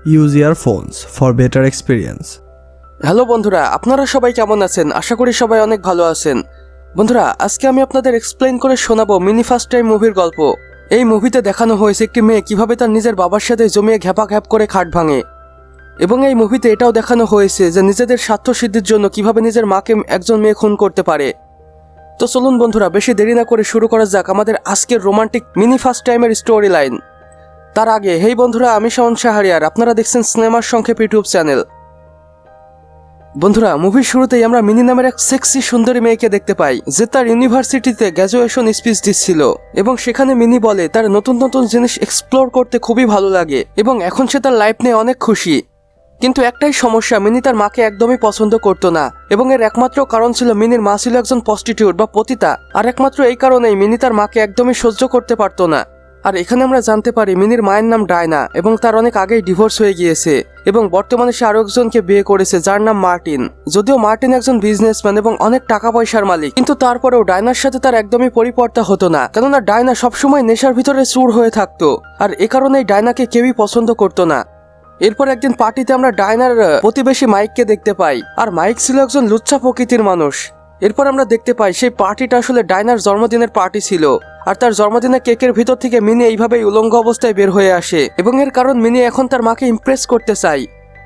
Use earphones for better experience. Hello বন্ধুরা, আপনারা সবাই কেমন আছেন? আশা করি সবাই অনেক ভালো আছেন। বন্ধুরা, আজকে আমি আপনাদের এক্সপ্লেইন করে শোনাবো মিনি ফার্স্ট টাইম মুভির গল্প। এই মুভিতে দেখানো হয়েছে একটি মেয়ে কিভাবে তার নিজের বাবার সাথে জমিয়ে ঘ্যাপাঘ্যাপ করে খাট ভাঙে, এবং এই মুভিতে এটাও দেখানো হয়েছে যে নিজেদের স্বার্থ সিদ্ধির জন্য কিভাবে নিজের মাকে একজন মেয়ে খুন করতে পারে। তো চলুন বন্ধুরা, বেশি দেরি না করে শুরু করা যাক আমাদের আজকের রোমান্টিক মিনি ফার্স্ট টাইমের স্টোরি লাইন। তার আগে হেই বন্ধুরা, আমি শাওন শাহরিয়ার, আপনারা দেখছেন সিনেমার সংক্ষেপ ইউটিউব চ্যানেল। বন্ধুরা, মুভির শুরুতেই আমরা মিনি নামের এক সেক্সি সুন্দরী মেয়েকে দেখতে পাই যে তার ইউনিভার্সিটিতে গ্র্যাজুয়েশন স্পিচ দিচ্ছিল, এবং সেখানে মিনি বলে তার নতুন নতুন জিনিস এক্সপ্লোর করতে খুবই ভালো লাগে এবং এখন সে তার লাইফ নিয়ে অনেক খুশি। কিন্তু একটাই সমস্যা, মিনি তার মাকে একদমই পছন্দ করতো না, এবং এর একমাত্র কারণ ছিল মিনির মা ছিল একজন প্রস্টিটিউট বা পতিতা, আর একমাত্র এই কারণেই মিনি তার মাকে একদমই সহ্য করতে পারতো না। আর এখানে আমরা জানতে পারি মিনির মায়ের নাম ডায়না, এবং তার অনেক আগেই ডিভোর্স হয়ে গিয়েছে, এবং বর্তমানে সে আরো একজনকে বিয়ে করেছে যার নাম মার্টিন। যদিও মার্টিন একজন বিজনেসম্যান এবং অনেক টাকা পয়সার মালিক, কিন্তু তারপরেও ডায়নার সাথে তার একদমই পরিপর্তা হতো না, কেননা ডায়না সবসময় নেশার ভিতরে চুর হয়ে থাকতো, আর এ কারণেই ডায়নাকে কেউই পছন্দ করতো না। এরপর একদিন পার্টিতে আমরা ডায়নার প্রতিবেশী মাইককে দেখতে পাই, আর মাইক ছিল একজন লুচ্ছা প্রকৃতির মানুষ। এরপর আমরা দেখতে পাই সেই পার্টিটা আসলে ডায়নার জন্মদিনের পার্টি ছিল, আর তার জন্মদিনে কেকের ভিতর থেকে মিনি এইভাবেই উলঙ্গ অবস্থায় বের হয়ে আসে, এবং এর কারণ মিনি এখন তার মাকে ইমপ্রেস করতে চায়।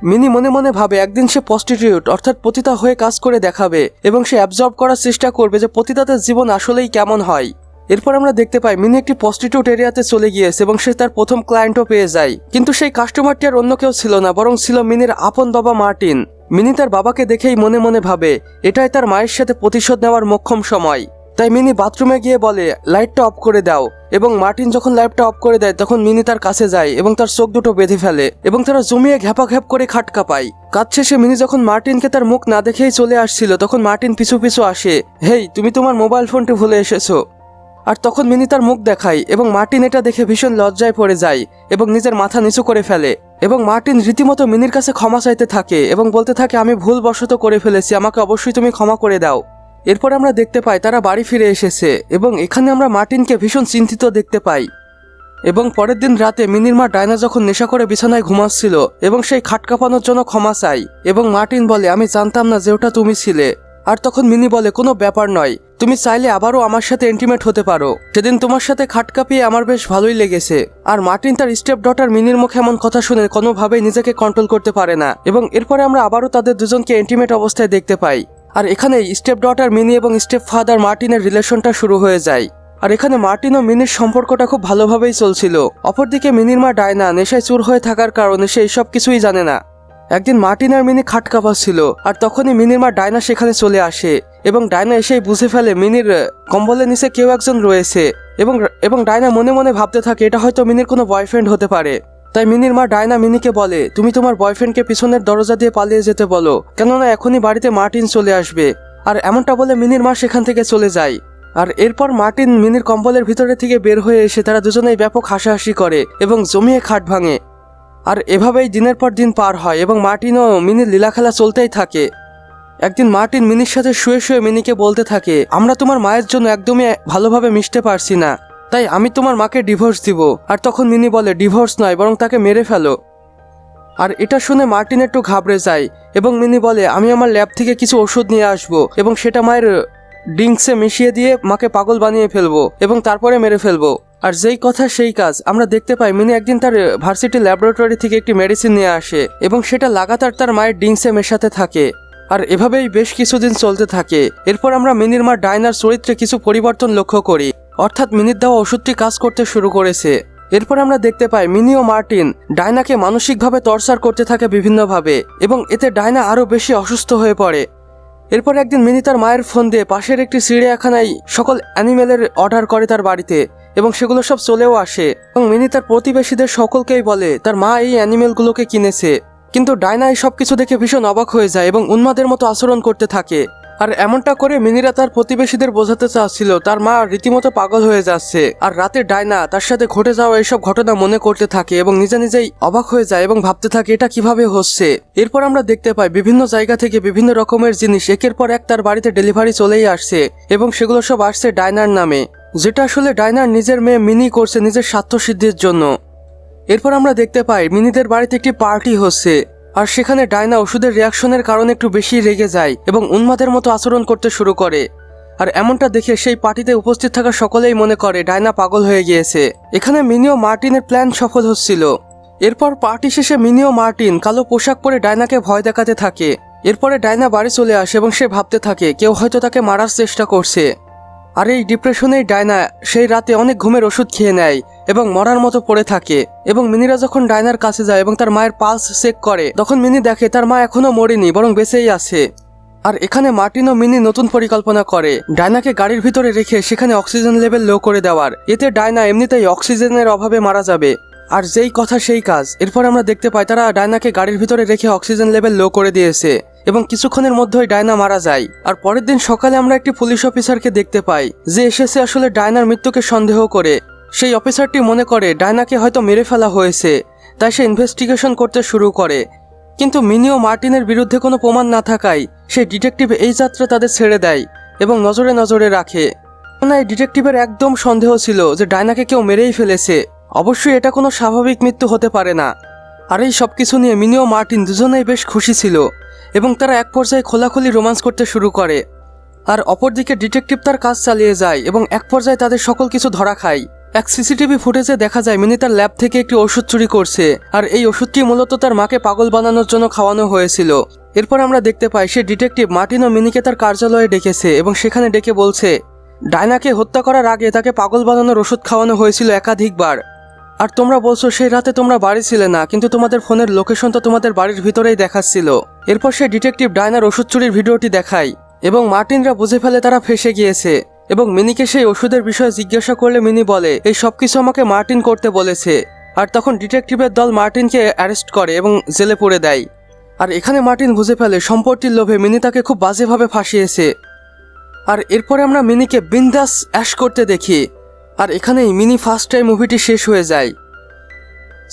মিনি মনে মনে ভাবে একদিন সে প্রস্টিটিউট অর্থাৎ পতিতা হয়ে কাজ করে দেখাবে, এবং সে অ্যাবজর্ব করার চেষ্টা করবে যে পতিতাদের জীবন আসলেই কেমন হয়। এরপর আমরা দেখতে পাই মিনি একটি প্রস্টিটিউট এরিয়াতে চলে গিয়েছে এবং সে তার প্রথম ক্লায়েন্টও পেয়ে যায়, কিন্তু সেই কাস্টমারটি আর অন্য কেউ ছিল না, বরং ছিল মিনির আপন বাবা মার্টিন। মিনি তার বাবাকে দেখেই মনে মনে ভাবে এটাই তার মায়ের সাথে প্রতিশোধ নেওয়ার মোক্ষম সময়। তাই মিনি বাথরুমে গিয়ে বলে লাইটটা অফ করে দাও, এবং মার্টিন যখন লাইটটা অফ করে দেয় তখন মিনি তার কাছে যায় এবং তার চোখ দুটো বেঁধে ফেলে, এবং তারা জমিয়ে ঘ্যাপাঘ্যাপ করে খাট কাঁপায়। কাজ শেষে মিনি যখন মার্টিনকে তার মুখ না দেখেই চলে আসছিল তখন মার্টিন পিছু পিছু আসে, হেই তুমি তোমার মোবাইল ফোনটি ভুলে এসেছো। আর তখন মিনি তার মুখ দেখায়, এবং মার্টিন এটা দেখে ভীষণ লজ্জায় পড়ে যায় এবং নিজের মাথা নিচু করে ফেলে, এবং মার্টিন রীতিমতো মিনির কাছে ক্ষমা চাইতে থাকে এবং বলতে থাকে আমি ভুলবশত করে ফেলেছি, আমাকে অবশ্যই তুমি ক্ষমা করে দাও। এরপর আমরা দেখতে পাই তারা বাড়ি ফিরে এসেছে, এবং এখানে আমরা মার্টিনকে ভীষণ চিন্তিত দেখতে পাই। এবং পরের দিন রাতে মিনির মা ডায়না যখন নেশা করে বিছানায় ঘুমাচ্ছিল এবং সেই খাট কাঁপানোর জন্য ক্ষমা চাই, এবং মার্টিন বলে আমি জানতাম না যে ওটা তুমি ছিলে। আর তখন মিনি বলে কোনো ব্যাপার নয়, তুমি চাইলে আবারও আমার সাথে ইন্টিমেট হতে পারো, সেদিন তোমার সাথে খাট কাঁপিয়ে আমার বেশ ভালোই লেগেছে। আর মার্টিন তার স্টেপ ডটার মিনির মুখে এমন কথা শুনে কোনোভাবেই নিজেকে কন্ট্রোল করতে পারে না, এবং এরপরে আমরা আবারও তাদের দুজনকে ইন্টিমেট অবস্থায় দেখতে পাই। আর এখানে স্টেপ ডটার মিনি এবং স্টেপ ফাদার মার্টিনের রিলেশনটা শুরু হয়ে যায়। আর এখানে মার্টিন ও মিনির সম্পর্কটা খুব ভালোভাবেই চলছিল। অপরদিকে মিনির মা ডায়না নেশায় চুর হয়ে থাকার কারণে সে এইসব কিছুই জানে না। একদিন মার্টিন আর মিনি খাট কাঁপাচ্ছিল, আর তখনই মিনির মা ডায়না সেখানে চলে আসে, এবং ডায়না এসেই বুঝে ফেলে মিনির কম্বলের নিচে কেউ একজন রয়েছে, এবং ডায়না মনে মনে ভাবতে থাকে এটা হয়তো মিনির কোনো বয়ফ্রেন্ড হতে পারে। তাই মিনির মা ডায়না মিনিকে বলে তুমি তোমার বয়ফ্রেন্ডকে পিছনের দরজা দিয়ে পালিয়ে যেতে বলো, কেননা এখনই বাড়িতে মার্টিন চলে আসবে। আর এমনটা বলে মিনির মা সেখান থেকে চলে যায়। আর এরপর মার্টিন মিনির কম্বলের ভিতরে থেকে বের হয়ে এসে তারা দুজনেই ব্যাপক হাসাহাসি করে এবং জমিয়ে খাট ভাঙে। আর এভাবেই দিনের পর দিন পার হয় এবং মার্টিন ও মিনির লীলাখেলা চলতেই থাকে। একদিন মার্টিন মিনির সাথে শুয়ে শুয়ে মিনিকে বলতে থাকে আমরা তোমার মায়ের জন্য একদমই ভালোভাবে মিশতে পারছি না, তাই আমি তোমার মাকে ডিভোর্স দিব। আর তখন মিনি বলে ডিভোর্স নয়, বরং তাকে মেরে ফেলো। আর এটা শুনে মার্টিন একটু ঘাবড়ে যায়, এবং মিনি বলে আমি আমার ল্যাব থেকে কিছু ওষুধ নিয়ে আসবো এবং সেটা মায়ের ড্রিঙ্কসে মিশিয়ে দিয়ে মাকে পাগল বানিয়ে ফেলবো এবং তারপরে মেরে ফেলবো। আর যেই কথা সেই কাজ, আমরা দেখতে পাই মিনি একদিন তার ভার্সিটি ল্যাবরেটরি থেকে একটি মেডিসিন নিয়ে আসে এবং সেটা লাগাতার তার মায়ের ড্রিঙ্কসে মেশাতে থাকে। আর এভাবেই বেশ কিছুদিন চলতে থাকে। এরপর আমরা মিনির মা ডায়নার চরিত্রে কিছু পরিবর্তন লক্ষ্য করি, অর্থাৎ মিনির দেওয়া ওষুধটি কাজ করতে শুরু করেছে। এরপর আমরা দেখতে পাই মিনি ও মার্টিন ডায়নাকে মানসিকভাবে টর্চার করতে থাকে বিভিন্নভাবে, এবং এতে ডায়না আরও বেশি অসুস্থ হয়ে পড়ে। এরপর একদিন মিনি তার মায়ের ফোন দিয়ে পাশের একটি চিড়িয়াখানায় সকল অ্যানিমেলের অর্ডার করে তার বাড়িতে, এবং সেগুলো সব চলেও আসে, এবং মিনি তার প্রতিবেশীদের সকলকেই বলে তার মা এই অ্যানিমেলগুলোকে কিনেছে। কিন্তু ডায়না এই সব কিছু দেখে ভীষণ অবাক হয়ে যায় এবং উন্মাদের মতো আচরণ করতে থাকে। আর এমনটা করে মিনিরা তার প্রতিবেশীদের বোঝাতে চাচ্ছিল তার মা রীতিমতো পাগল হয়ে যাচ্ছে। আর রাতে ডায়না তার সাথে ঘটে যাওয়া এইসব ঘটনা মনে করতে থাকে এবং নিজে নিজেই অবাক হয়ে যায় এবং ভাবতে থাকে এটা কিভাবে হচ্ছে। এরপর আমরা দেখতে পাই বিভিন্ন জায়গা থেকে বিভিন্ন রকমের জিনিস একের পর এক তার বাড়িতে ডেলিভারি চলেই আসছে, এবং সেগুলো সব আসছে ডায়নার নামে, যেটা আসলে ডায়নার নিজের মেয়ে মিনি করছে নিজের স্বার্থ সিদ্ধির জন্য। এরপর আমরা দেখতে পাই মিনিদের বাড়িতে একটি পার্টি হচ্ছে, আর সেখানে ডায়না ওষুধের রিয়াকশনের কারণে একটু বেশি রেগে যায় এবং উন্মাদের মতো আচরণ করতে শুরু করে। আর এমনটা দেখে সেই পার্টিতে উপস্থিত থাকা সকলেই মনে করে ডায়না পাগল হয়ে গিয়েছে। এখানে মিনি ও মার্টিনের প্ল্যান সফল হচ্ছিল। এরপর পার্টি শেষে মিনি ও মার্টিন কালো পোশাক পরে ডায়নাকে ভয় দেখাতে থাকে। এরপরে ডায়না বাড়ি চলে আসে এবং সে ভাবতে থাকে কেউ হয়তো তাকে মারার চেষ্টা করছে। আর এই ডিপ্রেশনেই ডায়না সেই রাতে অনেক ঘুমের ওষুধ খেয়ে নেয় এবং মরার মতো পড়ে থাকে। এবং মিনিরা যখন ডায়নার কাছে যায় এবং তার মায়ের পালস চেক করে, তখন মিনি দেখে তার মা এখনো মরেনি, বরং বেঁচেই আছে। আর এখানে মার্টিন ও মিনি নতুন পরিকল্পনা করে ডায়নাকে গাড়ির ভিতরে রেখে সেখানে অক্সিজেন লেভেল লো করে দেওয়ার। এতে ডায়না এমনিতেই অক্সিজেনের অভাবে মারা যাবে। আর যেই কথা সেই কাজ। এরপর আমরা দেখতে পাই তারা ডায়নাকে গাড়ির ভিতরে রেখে অক্সিজেন লেভেল লো করে দিয়েছে এবং কিছুক্ষণের মধ্যেই ডায়না মারা যায়। আর পরের দিন সকালে আমরা একটি পুলিশ অফিসারকে দেখতে পাই যে এসেছে আসলে ডায়নার মৃত্যুকে সন্দেহ করে। সেই অফিসারটি মনে করে ডায়নাকে হয়তো মেরে ফেলা হয়েছে, তাই সে ইনভেস্টিগেশন করতে শুরু করে। কিন্তু মিনি ও মার্টিনের বিরুদ্ধে কোনো প্রমাণ না থাকায় সেই ডিটেকটিভ এই যাত্রা তাদের ছেড়ে দেয় এবং নজরে নজরে রাখে। এই ডিটেকটিভের একদম সন্দেহ ছিল যে ডায়নাকে কেউ মেরেই ফেলেছে। অবশ্যই এটা কোনো স্বাভাবিক মৃত্যু হতে পারে না। আর এই সব কিছু নিয়ে মিনি ও মার্টিন দুজনেই বেশ খুশি ছিল এবং তারা এক পর্যায়ে খোলাখুলি রোমান্স করতে শুরু করে। আর অপরদিকে ডিটেকটিভ তার কাজ চালিয়ে যায় এবং এক পর্যায়ে তাদের সকল কিছু ধরা খায়। এক সিসিটিভি ফুটেজে দেখা যায় মিনি তার ল্যাব থেকে একটি ওষুধ চুরি করছে, আর এই ওষুধটি মূলত তার মাকে পাগল বানানোর জন্য খাওয়ানো হয়েছিল। এরপর আমরা দেখতে পাই সে ডিটেকটিভ মার্টিন ও মিনিকে তার কার্যালয়ে ডেকেছে এবং সেখানে ডেকে বলছে ডায়নাকে হত্যা করার আগে তাকে পাগল বানানোর ওষুধ খাওয়ানো হয়েছিল একাধিকবার। আর তোমরা বলছো সেই রাতে তোমরা বাড়ি ছিলে না, কিন্তু তোমাদের ফোনের লোকেশন তো তোমাদের বাড়ির ভিতরেই দেখাচ্ছিল। এরপর সে ডিটেকটিভ ডায়নার ওষুধ চুরির ভিডিওটি দেখায় এবং মার্টিনরা বুঝে ফেলে তারা ফেঁসে গিয়েছে। এবং মিনিকে সেই ওষুধের বিষয়ে জিজ্ঞাসা করলে মিনি বলে এই সব কিছু আমাকে মার্টিন করতে বলেছে। আর তখন ডিটেকটিভের দল মার্টিনকে অ্যারেস্ট করে এবং জেলে পুরে দেয়। আর এখানে মার্টিন বুঝে ফেলে সম্পত্তির লোভে মিনি তাকে খুব বাজেভাবে ফাঁসিয়েছে। আর এরপরে আমরা মিনিকে বিন্দাস অ্যাশ করতে দেখি। আর এখানেই মিনি ফার্স্ট টাইম মুভিটি শেষ হয়ে যায়।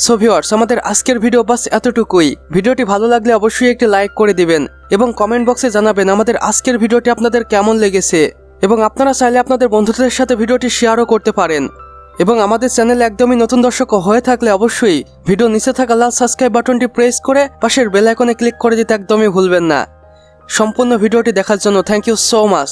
সো ভিউয়ার্স, আমাদের আজকের ভিডিও বাস এতটুকুই। ভিডিওটি ভালো লাগলে অবশ্যই একটি লাইক করে দিবেন এবং কমেন্ট বক্সে জানাবেন আমাদের আজকের ভিডিওটি আপনাদের কেমন লেগেছে। এবং আপনারা চাইলে আপনাদের বন্ধুদের সাথে ভিডিওটি শেয়ারও করতে পারেন। এবং আমাদের চ্যানেলে একদমই নতুন দর্শক হয়ে থাকলে অবশ্যই ভিডিও নিচে থাকা লাল সাবস্ক্রাইব বাটনটি প্রেস করে পাশের বেল আইকনে ক্লিক করে দিতে একদমই ভুলবেন না। সম্পূর্ণ ভিডিওটি দেখার জন্য থ্যাংক ইউ সো মাচ।